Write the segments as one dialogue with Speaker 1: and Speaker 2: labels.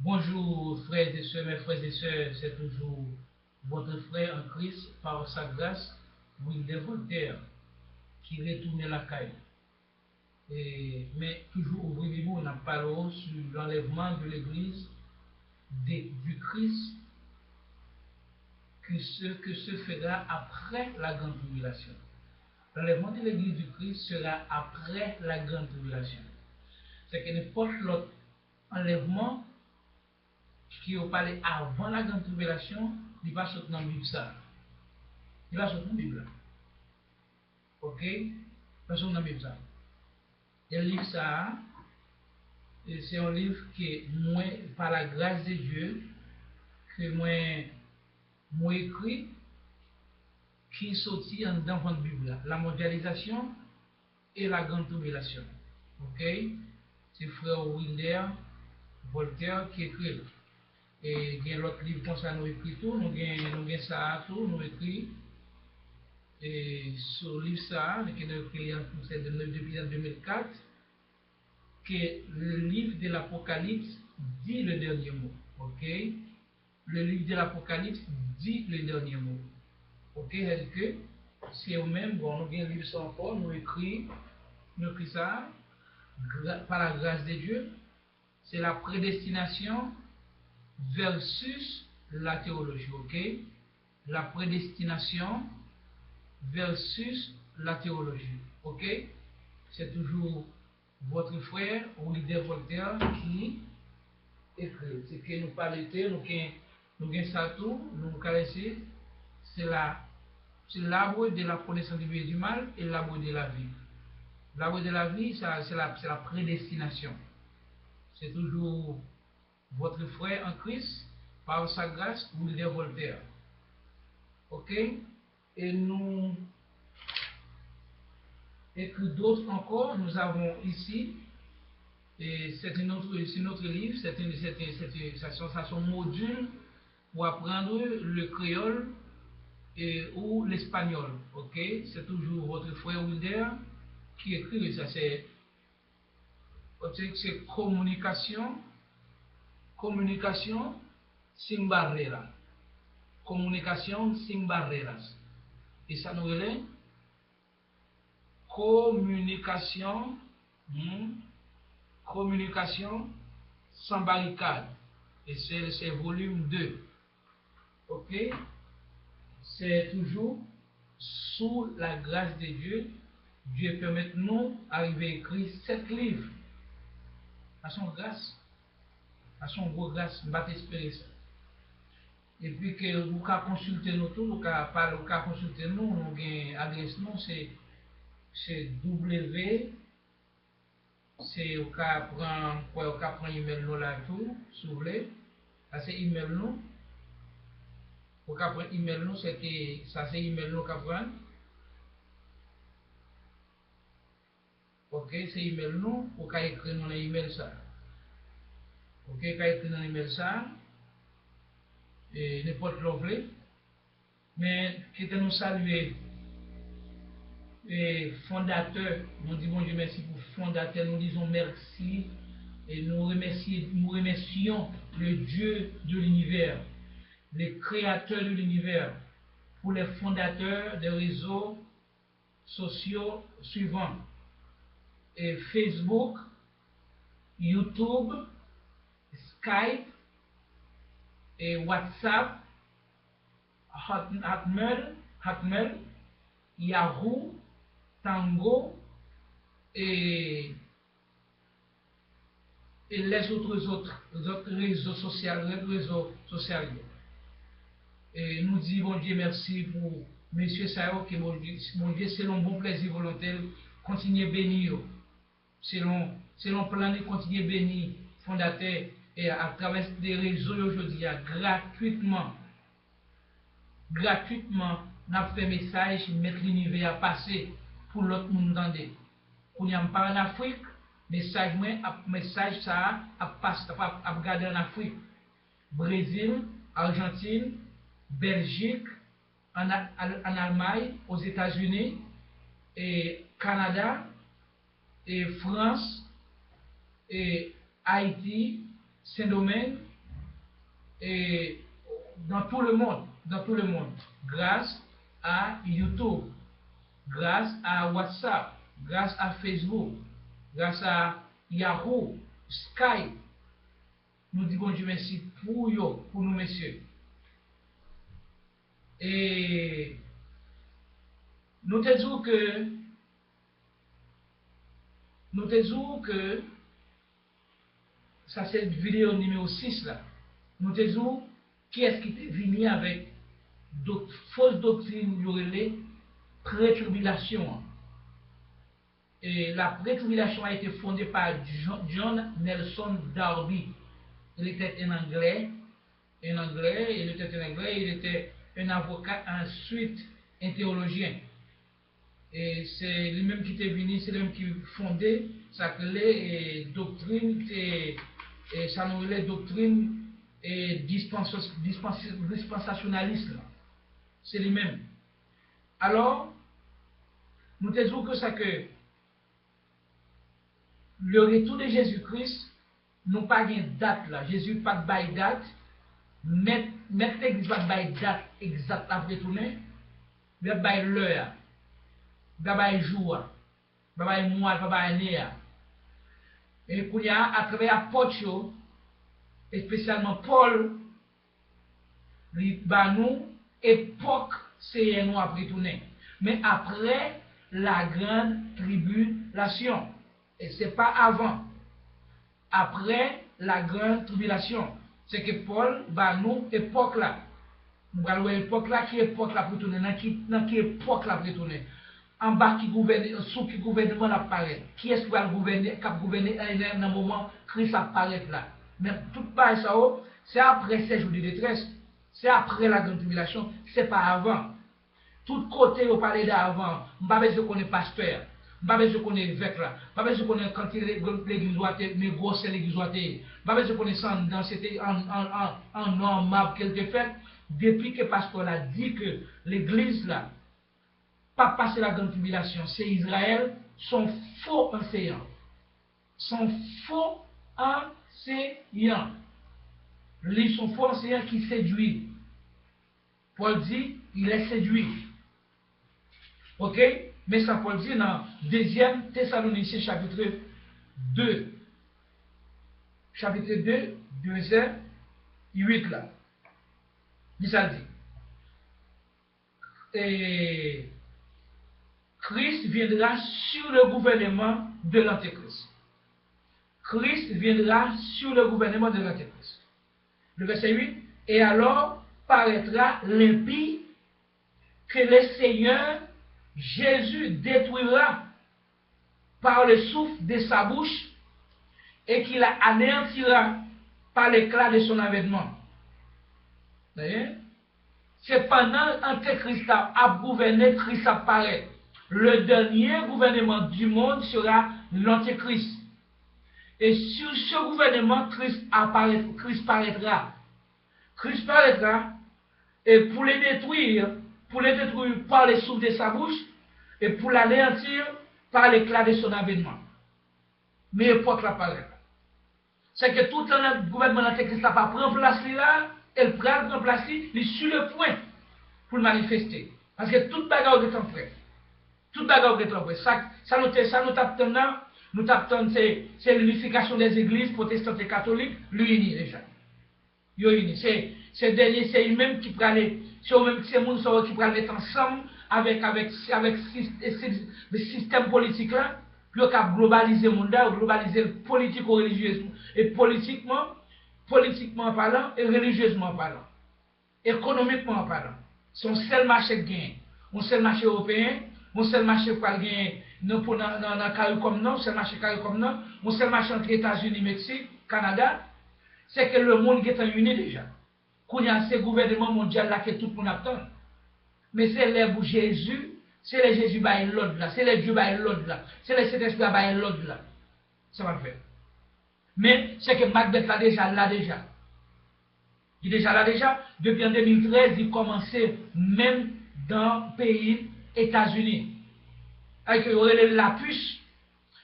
Speaker 1: Bonjour frères et sœurs, mes frères et sœurs, c'est toujours votre frère en Christ par sa grâce, Wilder Voltaire, qui retourne la caille. Mais toujours au niveau, on a parlé sur l'enlèvement de l'Église du Christ que se fera après la grande tribulation. L'enlèvement de l'Église du Christ sera après la grande tribulation. C'est que n'importe l'autre enlèvement qui a parlé avant la grande tribulation, il va sortir dans le Bible ça. Il va sortir dans la Bible. Ok? Il va sortir dans la Bible ça. Et le livre ça, c'est un livre que moi, par la grâce de Dieu, que moi écrit, qui sortit dans la Bible, la mondialisation et la grande tribulation. Ok? C'est frère Wilder Voltaire qui écrit. Et il y a l'autre livre comme ça, nous écrit tout, nous avons ça tout, nous écrit. Et sur le livre ça, qui est écrit depuis 2004, que le livre de l'Apocalypse dit le dernier mot. Ok? Le livre de l'Apocalypse dit le dernier mot. Ok? C'est que c'est eux-mêmes, bon, nous avons un livre ça encore, nous écrit ça, par la grâce de Dieu, c'est la prédestination versus la théologie. Ok? La prédestination versus la théologie. Ok? C'est toujours votre frère, Wilder Voltaire, qui écrit. C'est que nous parlons, nous avons ça tout, nous caressons, c'est l'arbre de la connaissance du bien et du mal et l'arbre de la vie. L'arbre de la vie, c'est la prédestination. C'est toujours votre frère en Christ, par sa grâce, Wilder Voltaire. Ok? Et nous, et que d'autres encore, nous avons ici, et c'est notre livre, c'est son module pour apprendre le créole ou l'espagnol. Ok? C'est toujours votre frère Wilder qui écrit ça. C'est communication sin barreras. Communication sin barreras. Et ça nous est communication, communication sans barricade. Et c'est volume 2. Ok? C'est toujours sous la grâce de Dieu. Dieu permet nous d'arriver à écrire 7 livres. À son grâce. À son gros grâce, je vais espérer ça. Et puis que vous pouvez consulter nous tout, vous pouvez consulter nous, nous avons adresse nous, c'est W, c'est vous pouvez prendre email nous là tout, si vous voulez. Ça c'est email nous. Vous pouvez prendre email nous, ça c'est email nous qu'on prend. Ok, c'est email nous, vous pouvez écrire dans l'email ça. Ok, vous pouvez écrire dans l'email ça, et n'importe l'ouvrir. Mais qui te nous saluer. Et fondateur, nous disons Dieu merci pour fondateur, nous disons merci et nous remercions le Dieu de l'univers, le créateur de l'univers, pour les fondateurs des réseaux sociaux suivants: et Facebook, YouTube, Skype, et WhatsApp, Hotmail, Yahoo, Tango et les autres réseaux sociaux. Et nous disons Dieu merci pour M. Sao, que mon Dieu, selon bon plaisir volontaire, continue à bénir. Selon plan, continue à bénir, fondateur, et à travers des réseaux aujourd'hui, gratuitement, nous avons fait message, mettre l'univers à passer pour l'autre monde d'entendre. Pour n'y pas en Afrique, message ça a regardé en Afrique, Brésil, Argentine, Belgique, en Allemagne, aux États-Unis, et Canada, et France, et Haïti, Saint-Domingue, et dans tout le monde, grâce à YouTube, grâce à WhatsApp, grâce à Facebook, grâce à Yahoo, Skype. Nous disons Dieu merci pour nous messieurs. Et nous te disons que ça c'est vidéo numéro 6 là. Nous te disons qui est-ce qui est venu avec fausses doctrines, les pré-tribulation. Et la pré-tribulation a été fondée par John Nelson Darby. Il était un anglais, il était un avocat, ensuite un théologien. Et c'est lui-même qui était venu, c'est lui-même qui fondait ça que les doctrines et ça nous les doctrines et dispensationalisme. C'est lui-même. Alors, nous te disons que ça que le retour de Jésus-Christ, nous pas une date là. Jésus pas de bail date. Mettre l'église pas de bail date exacte après tourner. Mais bail l'heure. Bail jour. Bail mois, bail année. Et pour y a à travers apôtres, et spécialement Paul, il va nous époque c'est nous après tourner. Mais après la grande tribulation. Et c'est pas avant. Après la grande tribulation. C'est que Paul va nous époque là. Nous allons époque là qui époque là pour tourner. Dans qui époque là pour tourner. En bas qui gouverne, sous qui gouvernement apparaît. Qui est-ce qui va gouverner, qui va gouverner dans un moment Christ apparaît là. Mais tout pareil ça, c'est après ces jours de détresse. C'est après la grande tribulation. C'est pas avant. Tout côté vous parlez d'avant. Je ne sais pas si vous connaissez pasteur. Je ne sais pas si vous connaissez évêque là. Je ne sais pas si vous connaissez quand l'église doit être, mais grosse l'église doit être. Je ne sais pas si vous connaissez dans c'était en normal qu'elle était faite. Depuis que le pasteur a dit que l'église là, pas passer la grande tribulation, c'est Israël, sont faux enseignants. Sont faux enseignants. Ils sont faux enseignants qui séduisent. Paul dit, il est séduit. Ok? Mais ça Paul dit dans 2 Thessaloniciens chapitre 2. Chapitre 2, verset 8 là. Ça dit. Et Christ viendra sur le gouvernement de l'Antéchrist. Christ viendra sur le gouvernement de l'Antéchrist. Le verset 8. Et alors paraîtra l'impie que le Seigneur Jésus détruira par le souffle de sa bouche et qu'il anéantira par l'éclat de son avènement. C'est pendant Antéchrist a gouverné, Christ apparaît. Le dernier gouvernement du monde sera l'Antéchrist. Et sur ce gouvernement, Christ paraîtra. Christ paraîtra et pour les détruire par les souffles de sa bouche et pour l'anéantir par l'éclat de son avènement. Mais époque la paraîtra. C'est que tout le gouvernement d'Antéchrist n'a pas pris place là, elle prend place, il est sur le point pour le manifester. Parce que toute bagarre est en prêt. Toute bagarre est en prêt. Ça nous tapons, c'est l'unification des églises protestantes et catholiques, l'uni déjà. C'est eux-mêmes qui prennent, c'est eux-mêmes qui prennent mettre ensemble avec le système politique là, puis on a globalisé le monde, globaliser politico-religieusement, et politiquement parlant, et religieusement parlant, économiquement parlant. C'est un seul marché qui gagne, un seul marché européen, un seul marché qui gagne dans le carré comme nous, un seul marché carré comme nous, un seul marché entre États-Unis, Mexique, Canada. C'est que le monde est uni déjà. Quand il y a ce gouvernement mondial là que tout le monde attend. Mais c'est les où Jésus, c'est les Jésus by l'autre là, c'est les Dieu by l'autre là, c'est les Saint-Esprit by l'autre là. Ça va faire. Mais c'est que Macbeth là déjà, Il est déjà là déjà. Depuis en 2013, il commençait même dans le pays États-Unis. Avec il y aurait la puce,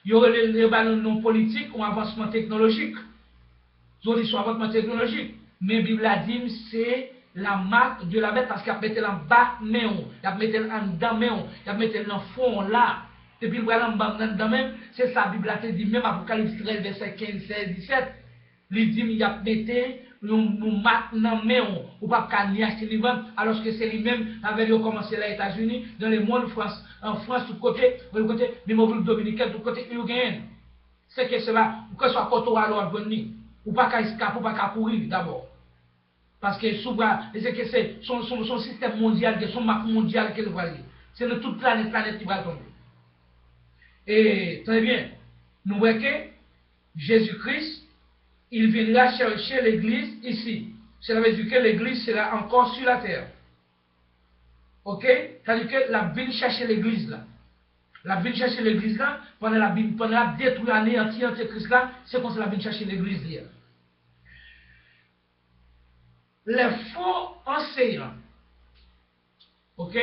Speaker 1: il y aurait les ballons non politiques ou avancement technologique. Ils ont dit sur avancement technologique. Mais la Bible a dit c'est la marque de la bête parce qu'il a mis en bas, il a mis en dedans, il a mis en fond là. Depuis le bras en bas, même, c'est ça, la Bible a dit même Apocalypse 13, verset 15, 16, 17. Il dit il a mis une marque dans main ou pas ni acheter ni vendre alors que c'est lui-même avait commencé les États-Unis dans le monde en France tout côté même au dominicain tout côté il gagne c'est que cela que soit côté alors venir ou pas qu'à escaper ou pas qu'à courir d'abord parce que souvent c'est que c'est son système mondial son marque mondiale qu'elle voit c'est de toute planète qui va tomber et très bien nous voyons que Jésus-Christ il viendra chercher l'église ici. Cela veut dire que l'église sera encore sur la terre. Ok? C'est-à-dire que la ville chercher l'église là. La ville chercher l'église là, pendant la détruire anéantir Antéchrist là, c'est comme ça la ville chercher l'église là. Les faux enseignants. Ok?